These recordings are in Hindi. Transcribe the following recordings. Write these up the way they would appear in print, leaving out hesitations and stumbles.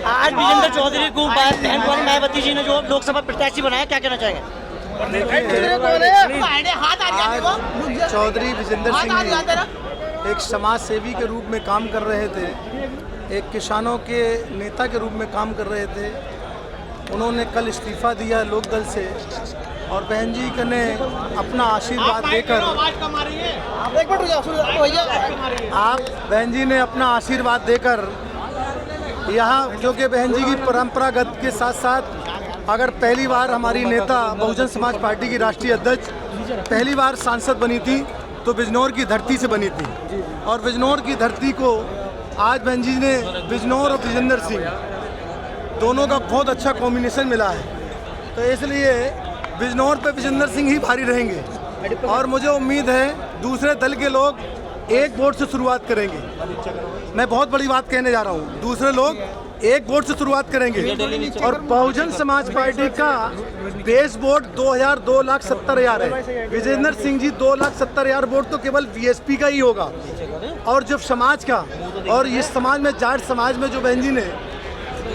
आज विजेंद्र चौधरी को बहन कुंवारी मायावती जी ने जो लोकसभा प्रत्याशी बनाया, क्या कहना चाहेंगे? आज चौधरी विजेंद्र सिंह जी एक समाज सेवी के रूप में काम कर रहे थे, एक किसानों के नेता के रूप में काम कर रहे थे। उन्होंने कल इस्तीफा दिया लोकदल से और बहन जी ने अपना आशीर्वाद देकर बहन जी ने अपना आशीर्वाद देकर यहाँ, क्योंकि बहन जी की परंपरागत के साथ साथ अगर पहली बार हमारी नेता बहुजन समाज पार्टी की राष्ट्रीय अध्यक्ष पहली बार सांसद बनी थी तो बिजनौर की धरती से बनी थी, और बिजनौर की धरती को आज बहन जी ने बिजनौर और विजेंद्र सिंह दोनों का बहुत अच्छा कॉम्बिनेशन मिला है, तो इसलिए बिजनौर पे विजेंद्र सिंह ही भारी रहेंगे। और मुझे उम्मीद है दूसरे दल के लोग एक वोट से शुरुआत करेंगे। मैं बहुत बड़ी बात कहने जा रहा हूँ, दूसरे लोग एक वोट से शुरुआत करेंगे और बहुजन समाज पार्टी का बेस वोट 2,70,000 है। विजेंद्र सिंह जी 2,70,000 वोट तो केवल बीएसपी का ही होगा, और जब समाज का, और इस समाज में जाट समाज में जो बहन जी ने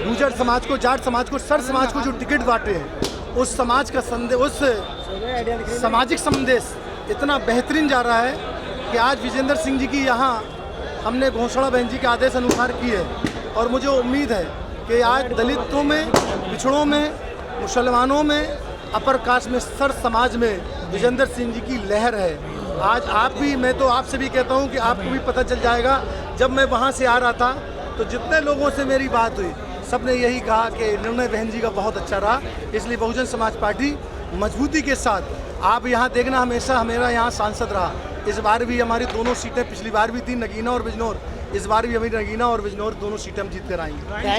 गुर्जर समाज को, जाट समाज को, सर समाज को जो टिकट बांटे हैं, उस समाज का संदेश, उस सामाजिक संदेश इतना बेहतरीन जा रहा है कि आज विजेंद्र सिंह जी की यहाँ हमने घोषणा बहन जी के आदेश अनुसार की है। और मुझे उम्मीद है कि आज दलितों में, पिछड़ों में, मुसलमानों में, अपर कास्ट में, सर समाज में विजेंद्र सिंह जी की लहर है। आज आप भी, मैं तो आपसे भी कहता हूँ कि आपको भी पता चल जाएगा। जब मैं वहाँ से आ रहा था तो जितने लोगों से मेरी बात हुई सब ने यही कहा कि निर्णय बहन जी का बहुत अच्छा रहा। इसलिए बहुजन समाज पार्टी मजबूती के साथ, आप यहाँ देखना, हमेशा मेरा यहाँ सांसद रहा। इस बार भी हमारी दोनों सीटें, पिछली बार भी थी नगीना और बिजनौर, इस बार भी हमारी नगीना और बिजनौर दोनों सीटें हम जीत कर आएंगे। क्या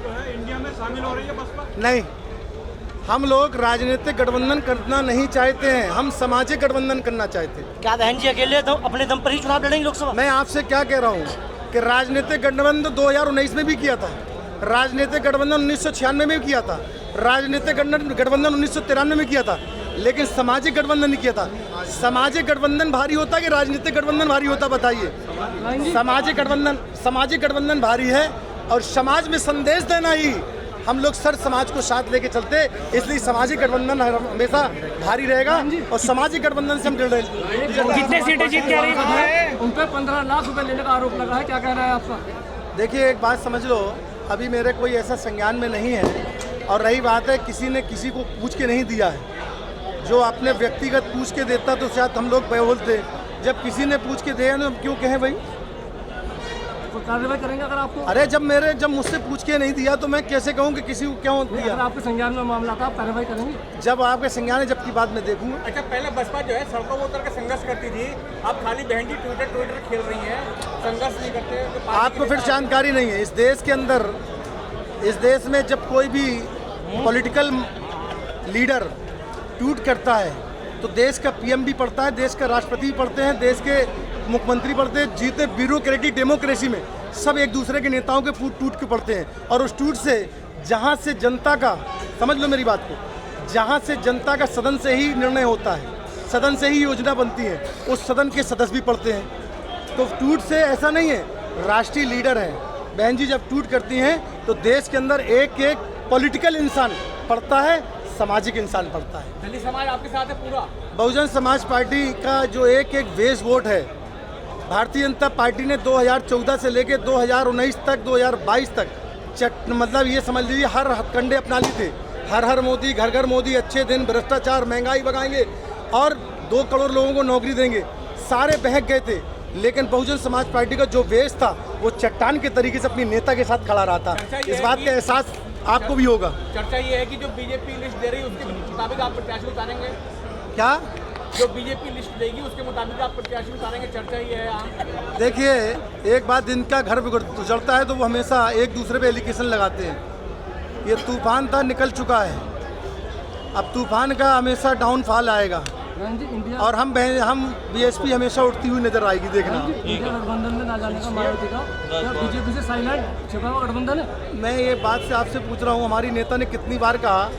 जो है इंडिया में शामिल हो रही है बसपा? नहीं, हम लोग राजनीतिक गठबंधन करना नहीं चाहते हैं, हम सामाजिक गठबंधन करना चाहते हैं। क्या बहन जी अकेले तो अपने दम पर ही चुनाव लड़ेंगे लोकसभा? मैं आपसे क्या कह रहा हूँ कि राजनीतिक गठबंधन 2019 में भी किया था, राजनीतिक गठबंधन 1996 में भी किया था, राजनीतिक गठबंधन 1993 में किया था, लेकिन सामाजिक गठबंधन नहीं किया था। सामाजिक गठबंधन भारी होता कि राजनीतिक गठबंधन भारी होता, बताइए? सामाजिक गठबंधन भारी है, और समाज में संदेश देना ही हम लोग सर समाज को साथ लेके चलते, इसलिए सामाजिक गठबंधन हमेशा भारी रहेगा और सामाजिक गठबंधन से हम जुड़ रहे हैं। कितने सीटें जीत के आ रही है? उन पर 15 लाख रुपए लेने का आरोप लगा है, क्या कहना है आपका? देखिए, एक बात समझ लो, अभी मेरे कोई ऐसा संज्ञान में नहीं है, और रही बात है किसी ने किसी को पूछ के नहीं दिया है। जो अपने व्यक्तिगत पूछ के देता तो शायद हम लोग बोलते, जब किसी ने पूछ के दिया तो क्यों कहें भाई? तो कार्रवाई करेंगे अगर आपको? अरे जब मुझसे पूछ के नहीं दिया तो मैं कैसे कहूँ कि किसी को क्यों दिया? अगर आपके संज्ञान में मामला था, आप कार्रवाई करेंगे? जब आपके संज्ञान है, जब की बात मैं देखूंगा। अच्छा, पहले बसपा जो है सड़कों में उतर के संघर्ष करती थी, अब खाली बहन जी ट्विटर खेल रही हैं, संघर्ष नहीं करते तो आपको फिर जानकारी नहीं है। इस देश के अंदर, इस देश में जब कोई भी पॉलिटिकल लीडर ट्वीट करता है तो देश का पीएम भी पढ़ता है, देश का राष्ट्रपति भी पढ़ते हैं, देश के मुख्यमंत्री पढ़ते हैं। जीते ब्यूरोक्रेटिक डेमोक्रेसी में सब एक दूसरे के नेताओं के ट्वीट के पढ़ते हैं, और उस ट्वीट से जहां से जनता का, समझ लो मेरी बात को, जहां से जनता का सदन से ही निर्णय होता है, सदन से ही योजना बनती है, उस सदन के सदस्य भी पढ़ते हैं। तो ट्वीट से ऐसा नहीं है, राष्ट्रीय लीडर है बहन जी जब ट्वीट करती हैं तो देश के अंदर एक एक पॉलिटिकल इंसान पढ़ता है, सामाजिक इंसान पढ़ता है। दलित समाज आपके साथ है पूरा? बहुजन समाज पार्टी का जो एक बेस वोट है, भारतीय जनता पार्टी ने 2014 से लेकर 2019 तक, 2022 तक मतलब ये समझ लीजिए हर हथकंडे अपना लिए थे। हर मोदी, घर घर मोदी, अच्छे दिन, भ्रष्टाचार, महंगाई भगाएंगे और 2 करोड़ लोगों को नौकरी देंगे, सारे बहक गए थे। लेकिन बहुजन समाज पार्टी का जो बेस था वो चट्टान के तरीके से अपनी नेता के साथ खड़ा रहा था। इस बात का एहसास आपको भी होगा। चर्चा ये है कि जो बीजेपी लिस्ट दे रही है उसके मुताबिक आप प्रत्याशी उतारेंगे क्या? जो बीजेपी लिस्ट देगी उसके मुताबिक आप प्रत्याशी उतारेंगे, चर्चा ये है। देखिए, एक बात, जिनका घर उजड़ता है तो वो हमेशा एक दूसरे पे एलिगेशन लगाते हैं। ये तूफान था, निकल चुका है, अब तूफान का हमेशा डाउनफॉल आएगा, और हम बीएसपी हमेशा उठती हुई नजर आएगी। देखना, गठबंधन में ना जाने का मायावती का, बीजेपी से साइलेंट छिपा हुआ गठबंधन है। मैं ये बात से आपसे पूछ रहा हूँ, हमारी नेता ने कितनी बार कहा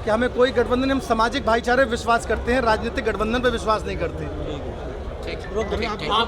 कि हमें कोई गठबंधन, हम सामाजिक भाईचारे पे विश्वास करते हैं, राजनीतिक गठबंधन पे विश्वास नहीं करते।